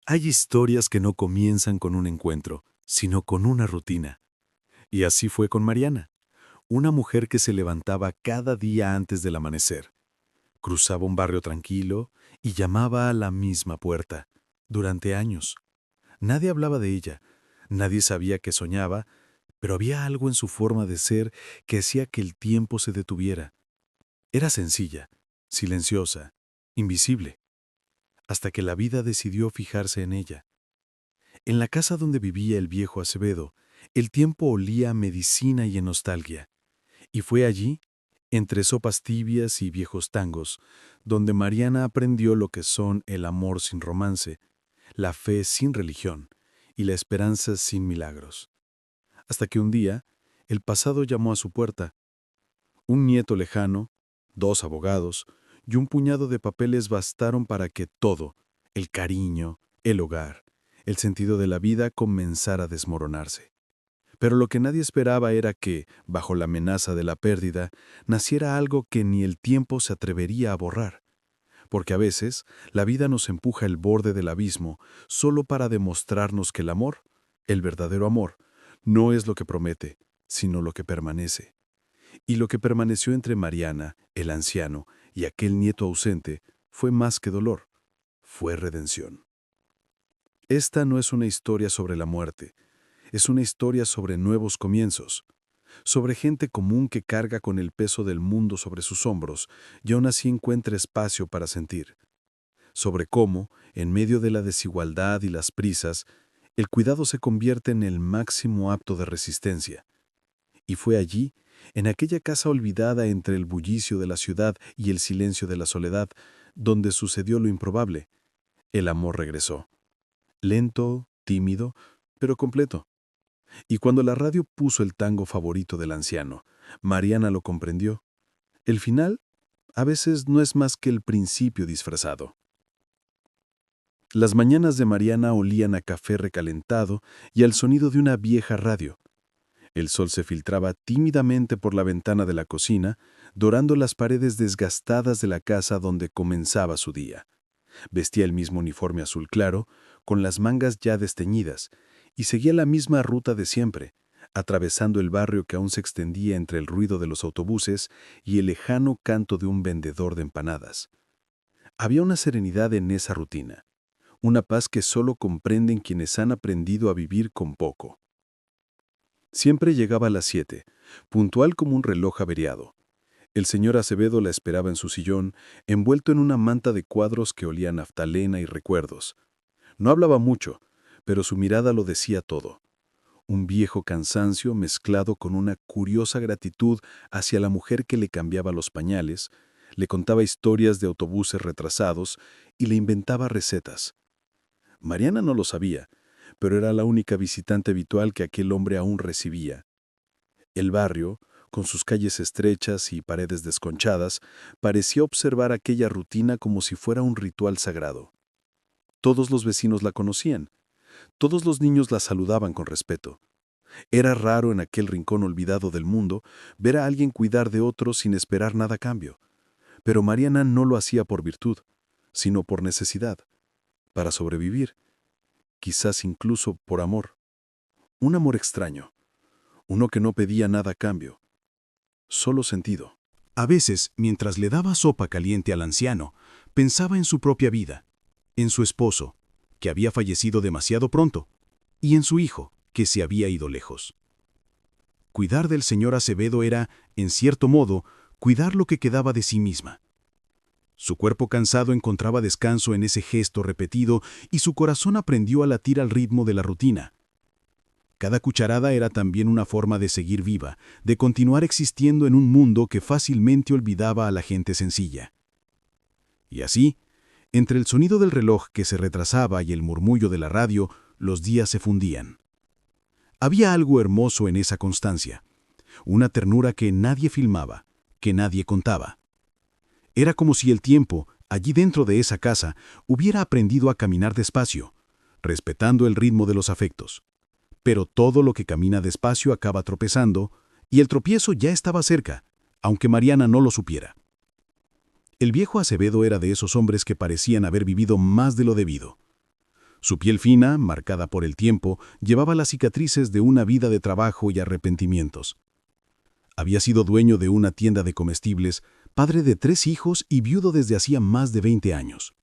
Hay historias que no comienzan con un encuentro, sino con una rutina. Y así fue con Mariana, una mujer que se levantaba cada día antes del amanecer, cruzaba un barrio tranquilo y llamaba a la misma puerta, durante años. Nadie hablaba de ella, nadie sabía que soñaba, pero había algo en su forma de ser que hacía que el tiempo se detuviera. Era sencilla, silenciosa, invisible, hasta que la vida decidió fijarse en ella. En la casa donde vivía el viejo Acevedo, el tiempo olía a medicina y a nostalgia, y fue allí, entre sopas tibias y viejos tangos, donde Mariana aprendió lo que son el amor sin romance, la fe sin religión y la esperanza sin milagros. Hasta que un día, el pasado llamó a su puerta. Un nieto lejano, dos abogados y un puñado de papeles bastaron para que todo, el cariño, el hogar, el sentido de la vida comenzara a desmoronarse. Pero lo que nadie esperaba era que, bajo la amenaza de la pérdida, naciera algo que ni el tiempo se atrevería a borrar. Porque a veces la vida nos empuja al borde del abismo solo para demostrarnos que el amor, el verdadero amor, no es lo que promete, sino lo que permanece. Y lo que permaneció entre Mariana, el anciano, y aquel nieto ausente fue más que dolor, fue redención. Esta no es una historia sobre la muerte, es una historia sobre nuevos comienzos, sobre gente común que carga con el peso del mundo sobre sus hombros y aún así encuentra espacio para sentir, sobre cómo, en medio de la desigualdad y las prisas, el cuidado se convierte en el máximo acto de resistencia. Y fue allí, en aquella casa olvidada entre el bullicio de la ciudad y el silencio de la soledad, donde sucedió lo improbable. El amor regresó. Lento, tímido, pero completo. Y cuando la radio puso el tango favorito del anciano, Mariana lo comprendió. El final, a veces, no es más que el principio disfrazado. Las mañanas de Mariana olían a café recalentado y al sonido de una vieja radio. El sol se filtraba tímidamente por la ventana de la cocina, dorando las paredes desgastadas de la casa donde comenzaba su día. Vestía el mismo uniforme azul claro, con las mangas ya desteñidas, y seguía la misma ruta de siempre, atravesando el barrio que aún se extendía entre el ruido de los autobuses y el lejano canto de un vendedor de empanadas. Había una serenidad en esa rutina, una paz que solo comprenden quienes han aprendido a vivir con poco. Siempre llegaba a las 7, puntual como un reloj averiado. El señor Acevedo la esperaba en su sillón, envuelto en una manta de cuadros que olía a naftalena y recuerdos. No hablaba mucho, pero su mirada lo decía todo. Un viejo cansancio mezclado con una curiosa gratitud hacia la mujer que le cambiaba los pañales, le contaba historias de autobuses retrasados y le inventaba recetas. Mariana no lo sabía, pero era la única visitante habitual que aquel hombre aún recibía. El barrio, con sus calles estrechas y paredes desconchadas, parecía observar aquella rutina como si fuera un ritual sagrado. Todos los vecinos la conocían, todos los niños la saludaban con respeto. Era raro en aquel rincón olvidado del mundo ver a alguien cuidar de otro sin esperar nada a cambio, pero Mariana no lo hacía por virtud, sino por necesidad, para sobrevivir, quizás incluso por amor. Un amor extraño, uno que no pedía nada a cambio, solo sentido. A veces, mientras le daba sopa caliente al anciano, pensaba en su propia vida, en su esposo, que había fallecido demasiado pronto, y en su hijo, que se había ido lejos. Cuidar del señor Acevedo era, en cierto modo, cuidar lo que quedaba de sí misma. Su cuerpo cansado encontraba descanso en ese gesto repetido y su corazón aprendió a latir al ritmo de la rutina. Cada cucharada era también una forma de seguir viva, de continuar existiendo en un mundo que fácilmente olvidaba a la gente sencilla. Y así, entre el sonido del reloj que se retrasaba y el murmullo de la radio, los días se fundían. Había algo hermoso en esa constancia, una ternura que nadie filmaba, que nadie contaba. Era como si el tiempo, allí dentro de esa casa, hubiera aprendido a caminar despacio, respetando el ritmo de los afectos. Pero todo lo que camina despacio acaba tropezando, y el tropiezo ya estaba cerca, aunque Mariana no lo supiera. El viejo Acevedo era de esos hombres que parecían haber vivido más de lo debido. Su piel fina, marcada por el tiempo, llevaba las cicatrices de una vida de trabajo y arrepentimientos. Había sido dueño de una tienda de comestibles, padre de 3 hijos y viudo desde hacía más de 20 años.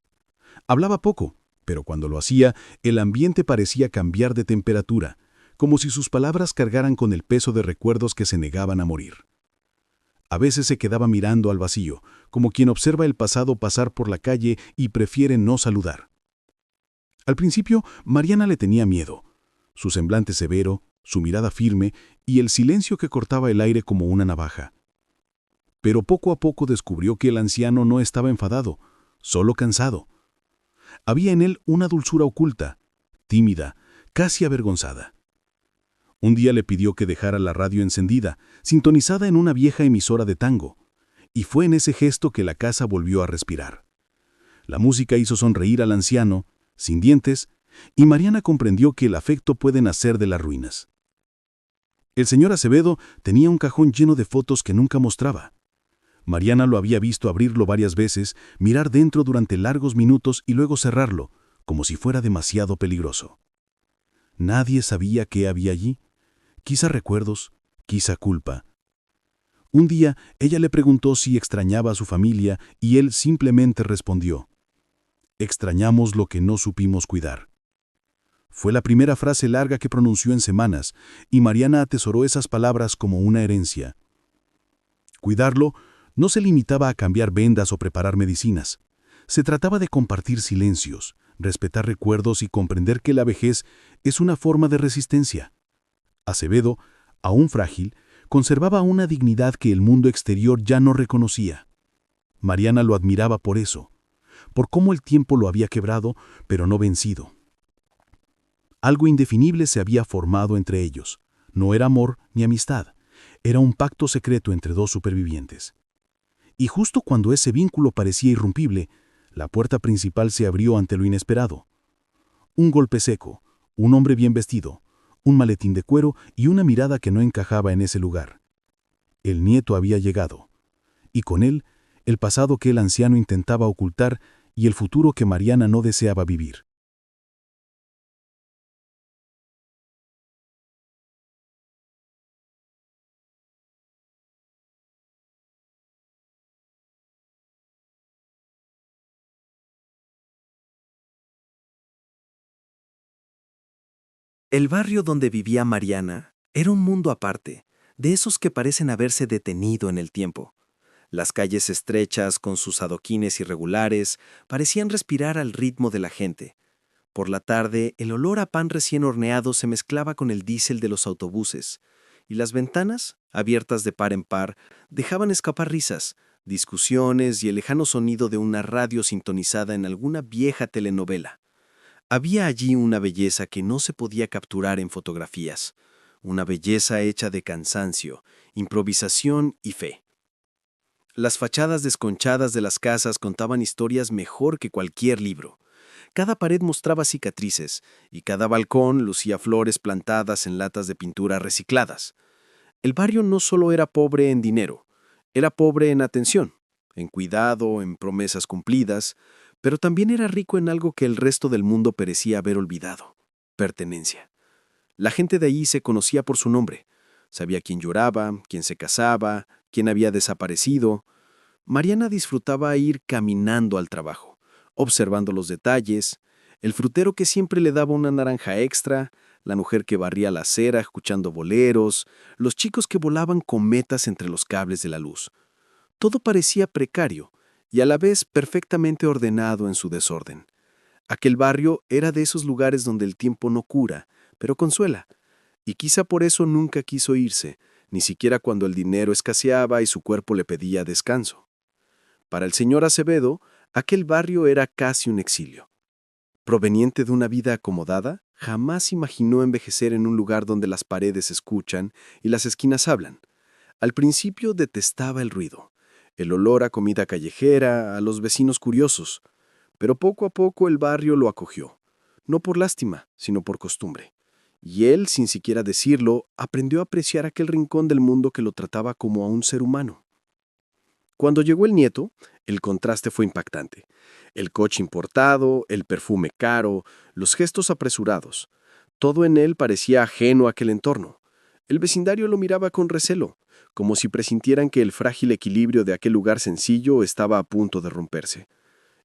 Hablaba poco, pero cuando lo hacía, el ambiente parecía cambiar de temperatura, como si sus palabras cargaran con el peso de recuerdos que se negaban a morir. A veces se quedaba mirando al vacío, como quien observa el pasado pasar por la calle y prefiere no saludar. Al principio, Mariana le tenía miedo. Su semblante severo, su mirada firme y el silencio que cortaba el aire como una navaja. Pero poco a poco descubrió que el anciano no estaba enfadado, solo cansado. Había en él una dulzura oculta, tímida, casi avergonzada. Un día le pidió que dejara la radio encendida, sintonizada en una vieja emisora de tango, y fue en ese gesto que la casa volvió a respirar. La música hizo sonreír al anciano, sin dientes, y Mariana comprendió que el afecto puede nacer de las ruinas. El señor Acevedo tenía un cajón lleno de fotos que nunca mostraba. Mariana lo había visto abrirlo varias veces, mirar dentro durante largos minutos y luego cerrarlo, como si fuera demasiado peligroso. Nadie sabía qué había allí. Quizá recuerdos, quizá culpa. Un día, ella le preguntó si extrañaba a su familia y él simplemente respondió: «Extrañamos lo que no supimos cuidar». Fue la primera frase larga que pronunció en semanas, y Mariana atesoró esas palabras como una herencia. Cuidarlo no se limitaba a cambiar vendas o preparar medicinas. Se trataba de compartir silencios, respetar recuerdos y comprender que la vejez es una forma de resistencia. Acevedo, aún frágil, conservaba una dignidad que el mundo exterior ya no reconocía. Mariana lo admiraba por eso, por cómo el tiempo lo había quebrado, pero no vencido. Algo indefinible se había formado entre ellos. No era amor ni amistad, era un pacto secreto entre 2 supervivientes. Y justo cuando ese vínculo parecía irrompible, la puerta principal se abrió ante lo inesperado. Un golpe seco, un hombre bien vestido, un maletín de cuero y una mirada que no encajaba en ese lugar. El nieto había llegado, y con él, el pasado que el anciano intentaba ocultar y el futuro que Mariana no deseaba vivir. El barrio donde vivía Mariana era un mundo aparte, de esos que parecen haberse detenido en el tiempo. Las calles estrechas, con sus adoquines irregulares, parecían respirar al ritmo de la gente. Por la tarde, el olor a pan recién horneado se mezclaba con el diésel de los autobuses, y las ventanas, abiertas de par en par, dejaban escapar risas, discusiones y el lejano sonido de una radio sintonizada en alguna vieja telenovela. Había allí una belleza que no se podía capturar en fotografías, una belleza hecha de cansancio, improvisación y fe. Las fachadas desconchadas de las casas contaban historias mejor que cualquier libro. Cada pared mostraba cicatrices y cada balcón lucía flores plantadas en latas de pintura recicladas. El barrio no solo era pobre en dinero, era pobre en atención, en cuidado, en promesas cumplidas, pero también era rico en algo que el resto del mundo parecía haber olvidado: pertenencia. La gente de allí se conocía por su nombre. Sabía quién lloraba, quién se casaba, quién había desaparecido. Mariana disfrutaba ir caminando al trabajo, observando los detalles, el frutero que siempre le daba una naranja extra, la mujer que barría la acera escuchando boleros, los chicos que volaban cometas entre los cables de la luz. Todo parecía precario y a la vez perfectamente ordenado en su desorden. Aquel barrio era de esos lugares donde el tiempo no cura, pero consuela, y quizá por eso nunca quiso irse, ni siquiera cuando el dinero escaseaba y su cuerpo le pedía descanso. Para el señor Acevedo, aquel barrio era casi un exilio. Proveniente de una vida acomodada, jamás imaginó envejecer en un lugar donde las paredes escuchan y las esquinas hablan. Al principio detestaba el ruido, el olor a comida callejera, a los vecinos curiosos, pero poco a poco el barrio lo acogió, no por lástima, sino por costumbre. Y él, sin siquiera decirlo, aprendió a apreciar aquel rincón del mundo que lo trataba como a un ser humano. Cuando llegó el nieto, el contraste fue impactante. El coche importado, el perfume caro, los gestos apresurados. Todo en él parecía ajeno a aquel entorno. El vecindario lo miraba con recelo, como si presintieran que el frágil equilibrio de aquel lugar sencillo estaba a punto de romperse.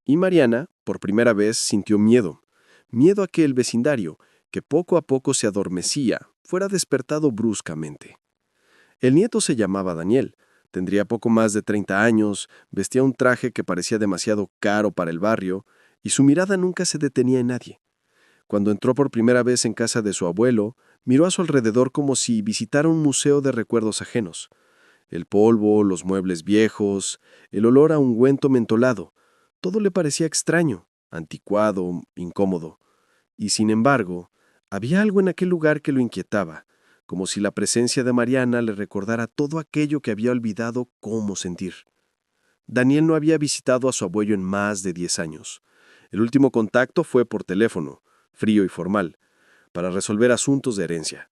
Y Mariana, por primera vez, sintió miedo. Miedo a que el vecindario, que poco a poco se adormecía, fuera despertado bruscamente. El nieto se llamaba Daniel. Tendría poco más de 30 años, vestía un traje que parecía demasiado caro para el barrio, y su mirada nunca se detenía en nadie. Cuando entró por primera vez en casa de su abuelo, miró a su alrededor como si visitara un museo de recuerdos ajenos. El polvo, los muebles viejos, el olor a ungüento mentolado, todo le parecía extraño, anticuado, incómodo. Y sin embargo, había algo en aquel lugar que lo inquietaba, como si la presencia de Mariana le recordara todo aquello que había olvidado cómo sentir. Daniel no había visitado a su abuelo en más de 10 años. El último contacto fue por teléfono, frío y formal, para resolver asuntos de herencia.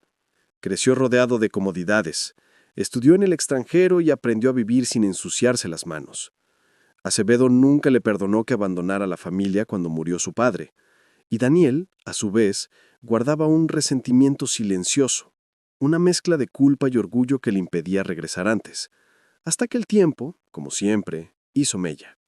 Creció rodeado de comodidades, estudió en el extranjero y aprendió a vivir sin ensuciarse las manos. Acevedo nunca le perdonó que abandonara la familia cuando murió su padre, y Daniel, a su vez, guardaba un resentimiento silencioso, una mezcla de culpa y orgullo que le impedía regresar antes, hasta que el tiempo, como siempre, hizo mella.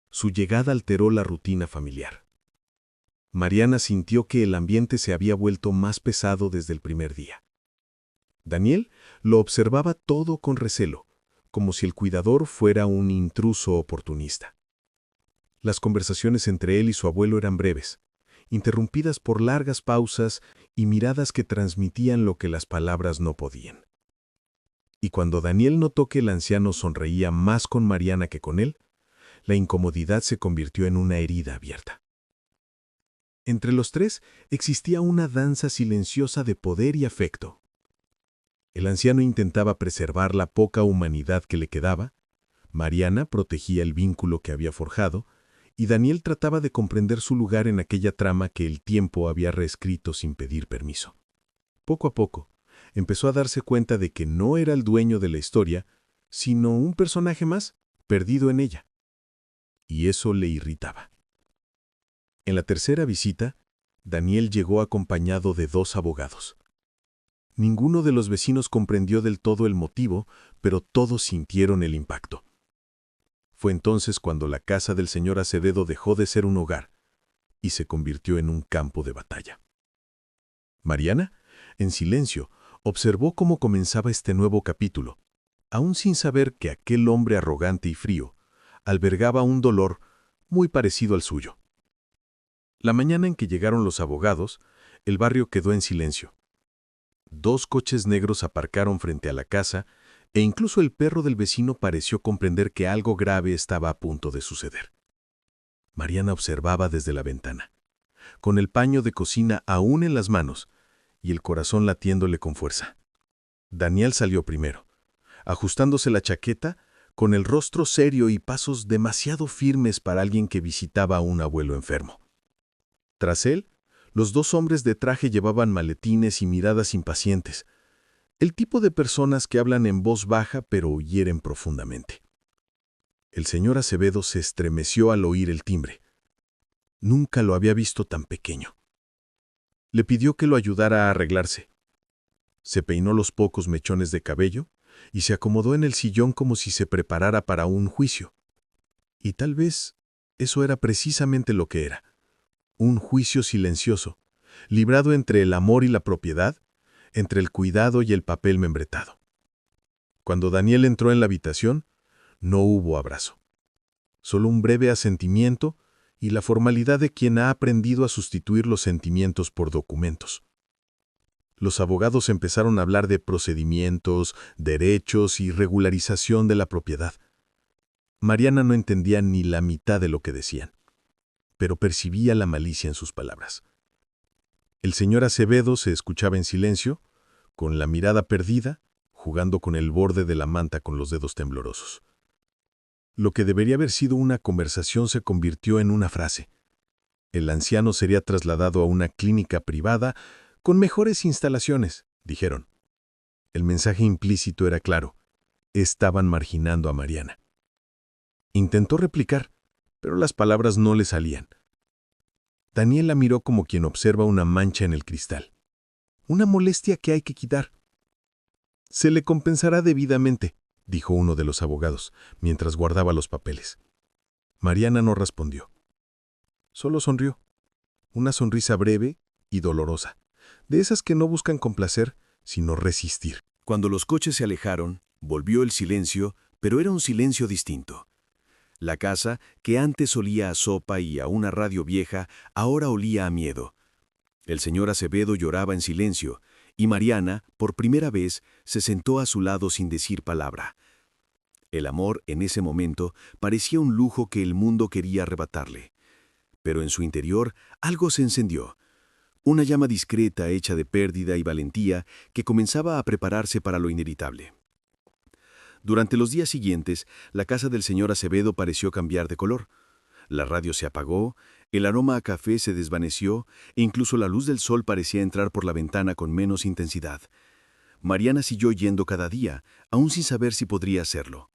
Su llegada alteró la rutina familiar. Mariana sintió que el ambiente se había vuelto más pesado desde el primer día. Daniel lo observaba todo con recelo, como si el cuidador fuera un intruso oportunista. Las conversaciones entre él y su abuelo eran breves, interrumpidas por largas pausas y miradas que transmitían lo que las palabras no podían. Y cuando Daniel notó que el anciano sonreía más con Mariana que con él, la incomodidad se convirtió en una herida abierta. Entre los tres existía una danza silenciosa de poder y afecto. El anciano intentaba preservar la poca humanidad que le quedaba, Mariana protegía el vínculo que había forjado, y Daniel trataba de comprender su lugar en aquella trama que el tiempo había reescrito sin pedir permiso. Poco a poco, empezó a darse cuenta de que no era el dueño de la historia, sino un personaje más, perdido en ella. Y eso le irritaba. En la tercera visita, Daniel llegó acompañado de 2 abogados. Ninguno de los vecinos comprendió del todo el motivo, pero todos sintieron el impacto. Fue entonces cuando la casa del señor Acevedo dejó de ser un hogar y se convirtió en un campo de batalla. Mariana, en silencio, observó cómo comenzaba este nuevo capítulo, aún sin saber que aquel hombre arrogante y frío albergaba un dolor muy parecido al suyo. La mañana en que llegaron los abogados, el barrio quedó en silencio. 2 coches negros aparcaron frente a la casa e incluso el perro del vecino pareció comprender que algo grave estaba a punto de suceder. Mariana observaba desde la ventana, con el paño de cocina aún en las manos y el corazón latiéndole con fuerza. Daniel salió primero, ajustándose la chaqueta, con el rostro serio y pasos demasiado firmes para alguien que visitaba a un abuelo enfermo. Tras él, los 2 hombres de traje llevaban maletines y miradas impacientes, el tipo de personas que hablan en voz baja pero hieren profundamente. El señor Acevedo se estremeció al oír el timbre. Nunca lo había visto tan pequeño. Le pidió que lo ayudara a arreglarse. Se peinó los pocos mechones de cabello y se acomodó en el sillón como si se preparara para un juicio. Y tal vez eso era precisamente lo que era. Un juicio silencioso, librado entre el amor y la propiedad, entre el cuidado y el papel membretado. Cuando Daniel entró en la habitación, no hubo abrazo. Solo un breve asentimiento y la formalidad de quien ha aprendido a sustituir los sentimientos por documentos. Los abogados empezaron a hablar de procedimientos, derechos y regularización de la propiedad. Mariana no entendía ni la mitad de lo que decían, pero percibía la malicia en sus palabras. El señor Acevedo se escuchaba en silencio, con la mirada perdida, jugando con el borde de la manta con los dedos temblorosos. Lo que debería haber sido una conversación se convirtió en una frase. El anciano sería trasladado a una clínica privada con mejores instalaciones, dijeron. El mensaje implícito era claro. Estaban marginando a Mariana. Intentó replicar, pero las palabras no le salían. Daniel la miró como quien observa una mancha en el cristal. Una molestia que hay que quitar. Se le compensará debidamente, dijo uno de los abogados, mientras guardaba los papeles. Mariana no respondió. Solo sonrió. Una sonrisa breve y dolorosa, de esas que no buscan complacer, sino resistir. Cuando los coches se alejaron, volvió el silencio, pero era un silencio distinto. La casa, que antes olía a sopa y a una radio vieja, ahora olía a miedo. El señor Acevedo lloraba en silencio, y Mariana, por primera vez, se sentó a su lado sin decir palabra. El amor, en ese momento, parecía un lujo que el mundo quería arrebatarle. Pero en su interior algo se encendió. Una llama discreta hecha de pérdida y valentía que comenzaba a prepararse para lo inevitable. Durante los días siguientes, la casa del señor Acevedo pareció cambiar de color. La radio se apagó, el aroma a café se desvaneció e incluso la luz del sol parecía entrar por la ventana con menos intensidad. Mariana siguió yendo cada día, aún sin saber si podría hacerlo.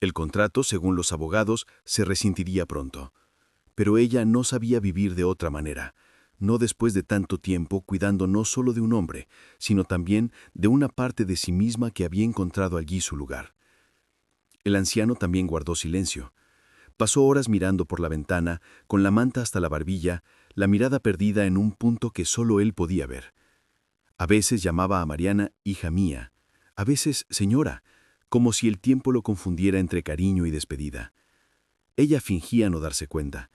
El contrato, según los abogados, se rescindiría pronto. Pero ella no sabía vivir de otra manera, no después de tanto tiempo cuidando no solo de un hombre, sino también de una parte de sí misma que había encontrado allí su lugar. El anciano también guardó silencio. Pasó horas mirando por la ventana, con la manta hasta la barbilla, la mirada perdida en un punto que solo él podía ver. A veces llamaba a Mariana hija mía, a veces señora, como si el tiempo lo confundiera entre cariño y despedida. Ella fingía no darse cuenta.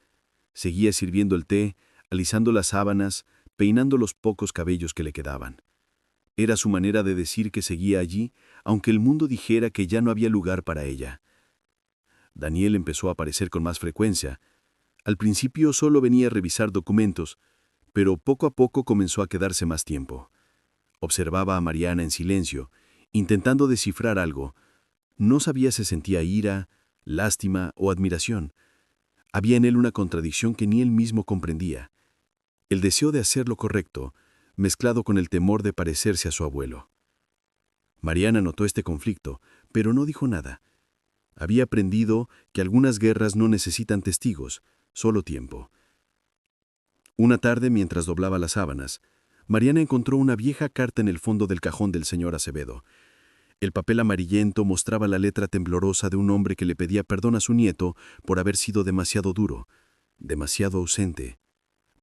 Seguía sirviendo el té, alisando las sábanas, peinando los pocos cabellos que le quedaban. Era su manera de decir que seguía allí, aunque el mundo dijera que ya no había lugar para ella. Daniel empezó a aparecer con más frecuencia. Al principio solo venía a revisar documentos, pero poco a poco comenzó a quedarse más tiempo. Observaba a Mariana en silencio, intentando descifrar algo. No sabía si sentía ira, lástima o admiración. Había en él una contradicción que ni él mismo comprendía. El deseo de hacer lo correcto, mezclado con el temor de parecerse a su abuelo. Mariana notó este conflicto, pero no dijo nada. Había aprendido que algunas guerras no necesitan testigos, solo tiempo. Una tarde, mientras doblaba las sábanas, Mariana encontró una vieja carta en el fondo del cajón del señor Acevedo. El papel amarillento mostraba la letra temblorosa de un hombre que le pedía perdón a su nieto por haber sido demasiado duro, demasiado ausente,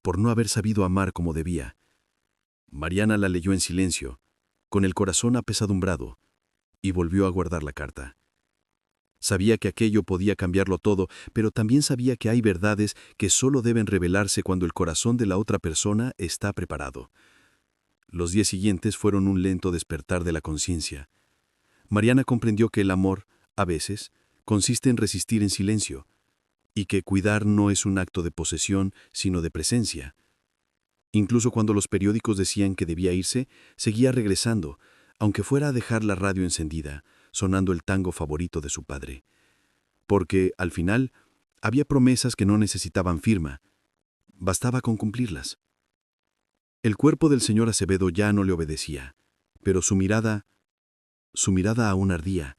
por no haber sabido amar como debía. Mariana la leyó en silencio, con el corazón apesadumbrado, y volvió a guardar la carta. Sabía que aquello podía cambiarlo todo, pero también sabía que hay verdades que solo deben revelarse cuando el corazón de la otra persona está preparado. Los días siguientes fueron un lento despertar de la conciencia. Mariana comprendió que el amor, a veces, consiste en resistir en silencio, y que cuidar no es un acto de posesión, sino de presencia. Incluso cuando los periódicos decían que debía irse, seguía regresando, aunque fuera a dejar la radio encendida, sonando el tango favorito de su padre. Porque, al final, había promesas que no necesitaban firma. Bastaba con cumplirlas. El cuerpo del señor Acevedo ya no le obedecía, pero su mirada aún ardía.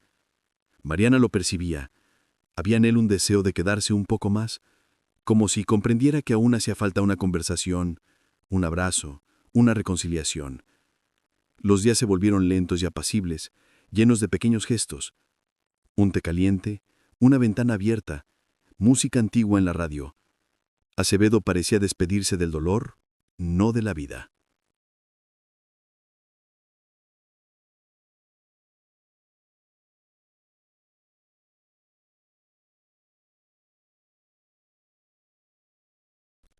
Mariana lo percibía. Había en él un deseo de quedarse un poco más, como si comprendiera que aún hacía falta una conversación, un abrazo, una reconciliación. Los días se volvieron lentos y apacibles, llenos de pequeños gestos. Un té caliente, una ventana abierta, música antigua en la radio. Acevedo parecía despedirse del dolor, no de la vida.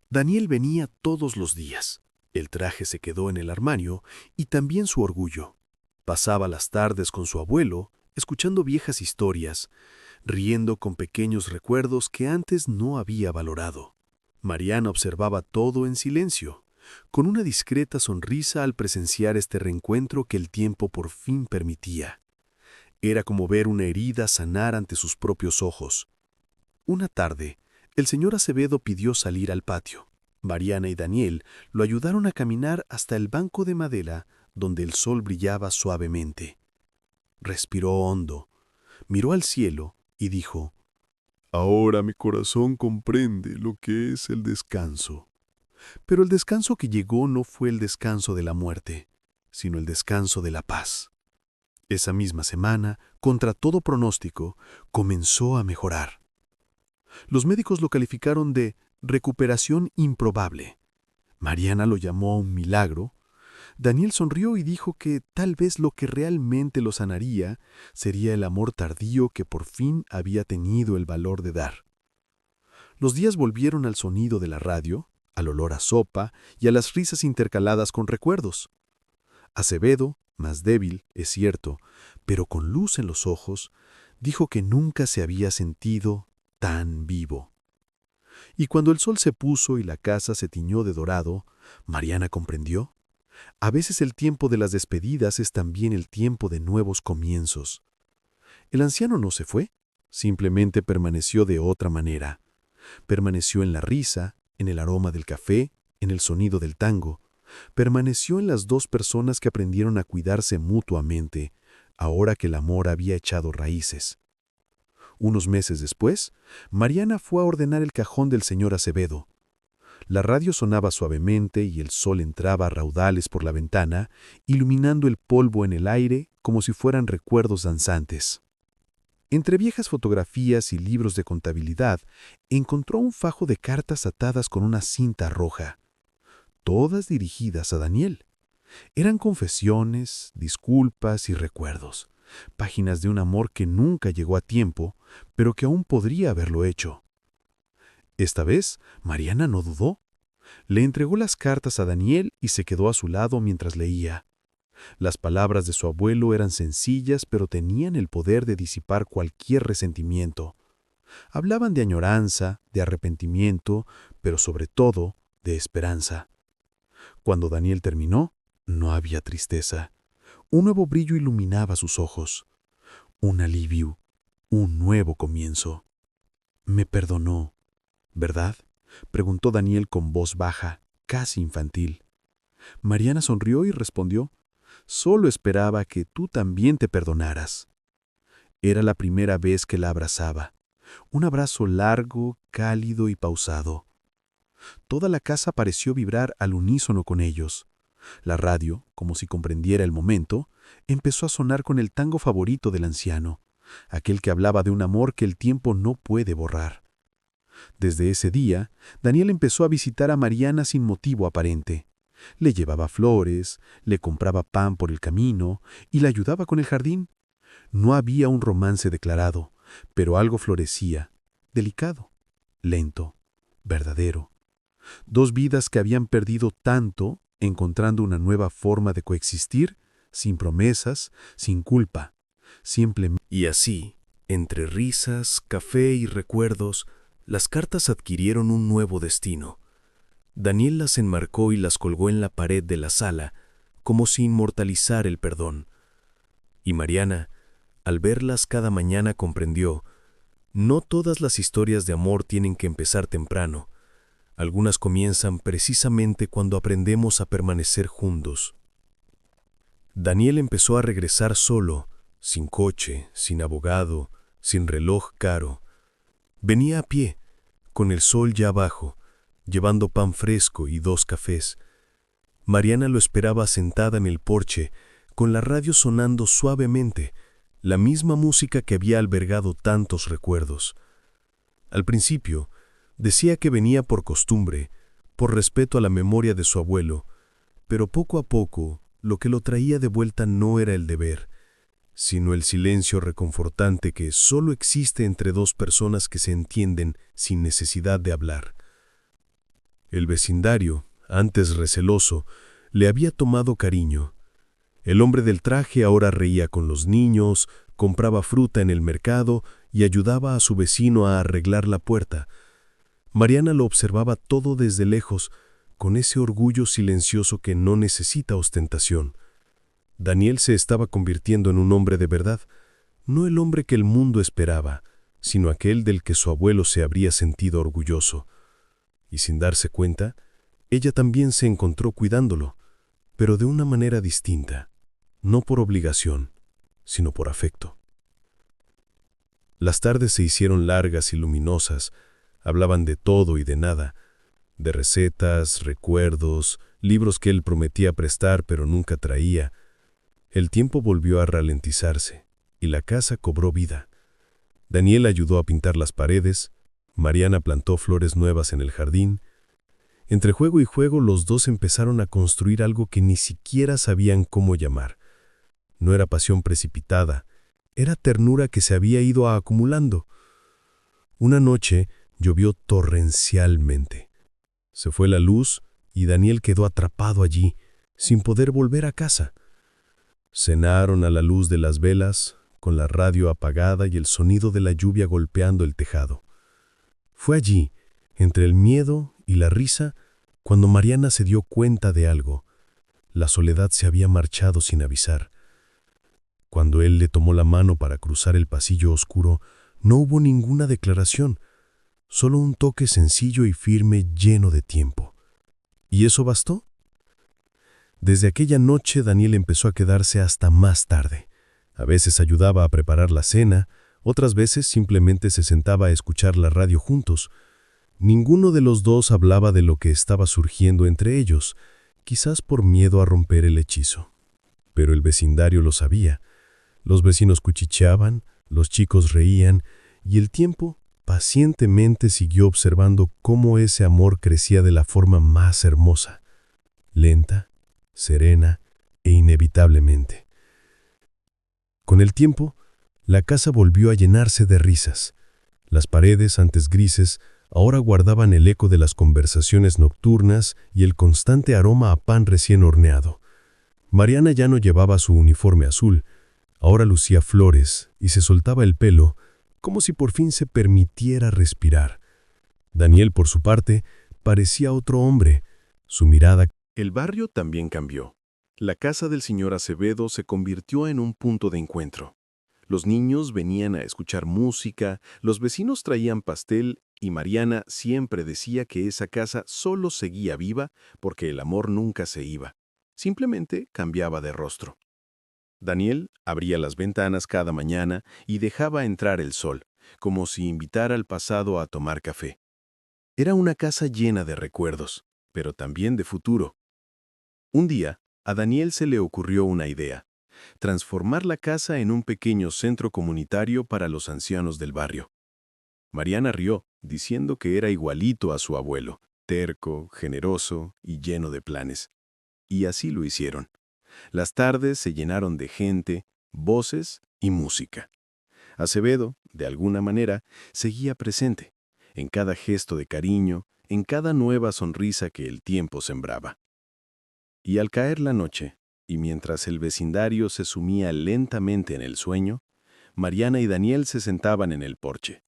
Daniel venía todos los días. El traje se quedó en el armario y también su orgullo. Pasaba las tardes con su abuelo, escuchando viejas historias, riendo con pequeños recuerdos que antes no había valorado. Mariana observaba todo en silencio, con una discreta sonrisa al presenciar este reencuentro que el tiempo por fin permitía. Era como ver una herida sanar ante sus propios ojos. Una tarde, el señor Acevedo pidió salir al patio. Mariana y Daniel lo ayudaron a caminar hasta el banco de madera donde el sol brillaba suavemente. Respiró hondo, miró al cielo y dijo: «Ahora mi corazón comprende lo que es el descanso». Pero el descanso que llegó no fue el descanso de la muerte, sino el descanso de la paz. Esa misma semana, contra todo pronóstico, comenzó a mejorar. Los médicos lo calificaron de recuperación improbable. Mariana lo llamó un milagro. Daniel sonrió y dijo que tal vez lo que realmente lo sanaría sería el amor tardío que por fin había tenido el valor de dar. Los días volvieron al sonido de la radio, al olor a sopa y a las risas intercaladas con recuerdos. Acevedo, más débil, es cierto, pero con luz en los ojos, dijo que nunca se había sentido tan vivo. Y cuando el sol se puso y la casa se tiñó de dorado, Mariana comprendió. A veces el tiempo de las despedidas es también el tiempo de nuevos comienzos. El anciano no se fue, simplemente permaneció de otra manera. Permaneció en la risa, en el aroma del café, en el sonido del tango. Permaneció en las dos personas que aprendieron a cuidarse mutuamente, ahora que el amor había echado raíces. Unos meses después, Mariana fue a ordenar el cajón del señor Acevedo. La radio sonaba suavemente y el sol entraba a raudales por la ventana, iluminando el polvo en el aire como si fueran recuerdos danzantes. Entre viejas fotografías y libros de contabilidad, encontró un fajo de cartas atadas con una cinta roja, todas dirigidas a Daniel. Eran confesiones, disculpas y recuerdos, páginas de un amor que nunca llegó a tiempo, pero que aún podría haberlo hecho. Esta vez, Mariana no dudó. Le entregó las cartas a Daniel y se quedó a su lado mientras leía. Las palabras de su abuelo eran sencillas, pero tenían el poder de disipar cualquier resentimiento. Hablaban de añoranza, de arrepentimiento, pero sobre todo de esperanza. Cuando Daniel terminó, no había tristeza. Un nuevo brillo iluminaba sus ojos. Un alivio, un nuevo comienzo. «Me perdonó, ¿verdad?», preguntó Daniel con voz baja, casi infantil. Mariana sonrió y respondió: «Solo esperaba que tú también te perdonaras». Era la primera vez que la abrazaba. Un abrazo largo, cálido y pausado. Toda la casa pareció vibrar al unísono con ellos. La radio, como si comprendiera el momento, empezó a sonar con el tango favorito del anciano, aquel que hablaba de un amor que el tiempo no puede borrar. Desde ese día, Daniel empezó a visitar a Mariana sin motivo aparente. Le llevaba flores, le compraba pan por el camino y la ayudaba con el jardín. No había un romance declarado, pero algo florecía, delicado, lento, verdadero. Dos vidas que habían perdido tanto, encontrando una nueva forma de coexistir, sin promesas, sin culpa, simplemente. Y así, entre risas, café y recuerdos, las cartas adquirieron un nuevo destino. Daniel las enmarcó y las colgó en la pared de la sala, como si inmortalizar el perdón. Y Mariana, al verlas cada mañana, comprendió: no todas las historias de amor tienen que empezar temprano. Algunas comienzan precisamente cuando aprendemos a permanecer juntos. Daniel empezó a regresar solo, sin coche, sin abogado, sin reloj caro. Venía a pie, con el sol ya abajo, llevando pan fresco y 2 cafés. Mariana lo esperaba sentada en el porche, con la radio sonando suavemente, la misma música que había albergado tantos recuerdos. Al principio, decía que venía por costumbre, por respeto a la memoria de su abuelo, pero poco a poco, lo que lo traía de vuelta no era el deber, sino el silencio reconfortante que solo existe entre dos personas que se entienden sin necesidad de hablar. El vecindario, antes receloso, le había tomado cariño. El hombre del traje ahora reía con los niños, compraba fruta en el mercado y ayudaba a su vecino a arreglar la puerta. Mariana lo observaba todo desde lejos, con ese orgullo silencioso que no necesita ostentación. Daniel se estaba convirtiendo en un hombre de verdad, no el hombre que el mundo esperaba, sino aquel del que su abuelo se habría sentido orgulloso. Y sin darse cuenta, ella también se encontró cuidándolo, pero de una manera distinta, no por obligación, sino por afecto. Las tardes se hicieron largas y luminosas, hablaban de todo y de nada, de recetas, recuerdos, libros que él prometía prestar pero nunca traía. El tiempo volvió a ralentizarse, y la casa cobró vida. Daniel ayudó a pintar las paredes, Mariana plantó flores nuevas en el jardín. Entre juego y juego los dos empezaron a construir algo que ni siquiera sabían cómo llamar. No era pasión precipitada, era ternura que se había ido acumulando. Una noche llovió torrencialmente. Se fue la luz y Daniel quedó atrapado allí, sin poder volver a casa. Cenaron a la luz de las velas, con la radio apagada y el sonido de la lluvia golpeando el tejado. Fue allí, entre el miedo y la risa, cuando Mariana se dio cuenta de algo. La soledad se había marchado sin avisar. Cuando él le tomó la mano para cruzar el pasillo oscuro, no hubo ninguna declaración, solo un toque sencillo y firme lleno de tiempo. ¿Y eso bastó? Desde aquella noche Daniel empezó a quedarse hasta más tarde. A veces ayudaba a preparar la cena, otras veces simplemente se sentaba a escuchar la radio juntos. Ninguno de los dos hablaba de lo que estaba surgiendo entre ellos, quizás por miedo a romper el hechizo. Pero el vecindario lo sabía. Los vecinos cuchicheaban, los chicos reían, y el tiempo pacientemente siguió observando cómo ese amor crecía de la forma más hermosa, lenta, serena e inevitablemente. Con el tiempo, la casa volvió a llenarse de risas. Las paredes, antes grises, ahora guardaban el eco de las conversaciones nocturnas y el constante aroma a pan recién horneado. Mariana ya no llevaba su uniforme azul, ahora lucía flores y se soltaba el pelo, como si por fin se permitiera respirar. Daniel, por su parte, parecía otro hombre. Su mirada... El barrio también cambió. La casa del señor Acevedo se convirtió en un punto de encuentro. Los niños venían a escuchar música, los vecinos traían pastel y Mariana siempre decía que esa casa solo seguía viva porque el amor nunca se iba. Simplemente cambiaba de rostro. Daniel abría las ventanas cada mañana y dejaba entrar el sol, como si invitara al pasado a tomar café. Era una casa llena de recuerdos, pero también de futuro. Un día, a Daniel se le ocurrió una idea: transformar la casa en un pequeño centro comunitario para los ancianos del barrio. Mariana rió, diciendo que era igualito a su abuelo, terco, generoso y lleno de planes. Y así lo hicieron. Las tardes se llenaron de gente, voces y música. Acevedo, de alguna manera, seguía presente, en cada gesto de cariño, en cada nueva sonrisa que el tiempo sembraba. Y al caer la noche, y mientras el vecindario se sumía lentamente en el sueño, Mariana y Daniel se sentaban en el porche,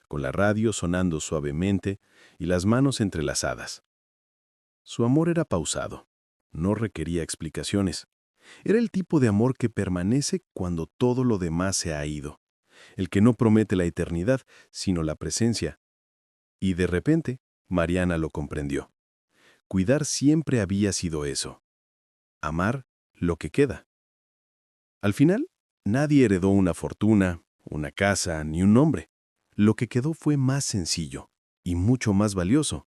con la radio sonando suavemente y las manos entrelazadas. Su amor era pausado, no requería explicaciones. Era el tipo de amor que permanece cuando todo lo demás se ha ido, el que no promete la eternidad, sino la presencia. Y de repente, Mariana lo comprendió. Cuidar siempre había sido eso. Amar lo que queda. Al final, nadie heredó una fortuna, una casa, ni un nombre. Lo que quedó fue más sencillo y mucho más valioso.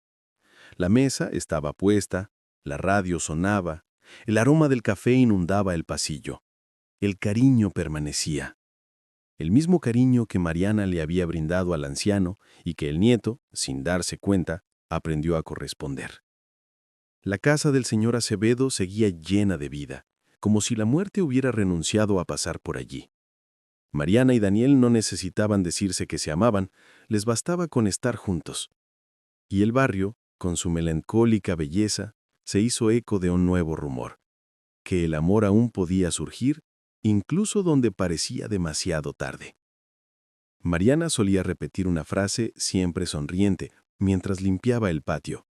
La mesa estaba puesta, la radio sonaba, el aroma del café inundaba el pasillo. El cariño permanecía. El mismo cariño que Mariana le había brindado al anciano y que el nieto, sin darse cuenta, aprendió a corresponder. La casa del señor Acevedo seguía llena de vida, como si la muerte hubiera renunciado a pasar por allí. Mariana y Daniel no necesitaban decirse que se amaban, les bastaba con estar juntos. Y el barrio, con su melancólica belleza, se hizo eco de un nuevo rumor, que el amor aún podía surgir, incluso donde parecía demasiado tarde. Mariana solía repetir una frase siempre sonriente mientras limpiaba el patio.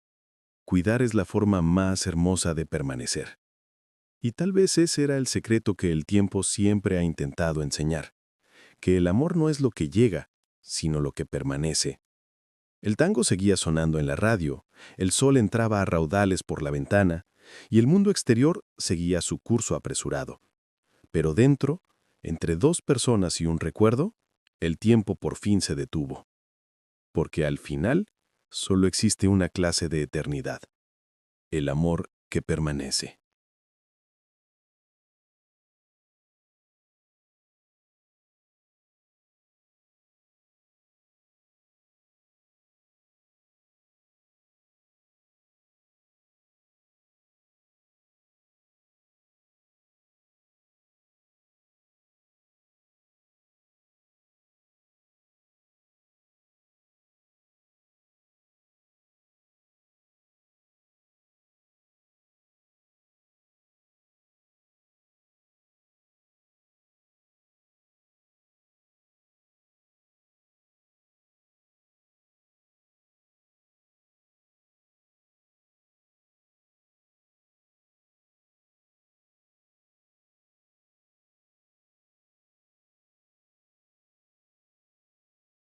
Cuidar es la forma más hermosa de permanecer. Y tal vez ese era el secreto que el tiempo siempre ha intentado enseñar, que el amor no es lo que llega, sino lo que permanece. El tango seguía sonando en la radio, el sol entraba a raudales por la ventana, y el mundo exterior seguía su curso apresurado. Pero dentro, entre dos personas y un recuerdo, el tiempo por fin se detuvo. Porque al final, solo existe una clase de eternidad: el amor que permanece.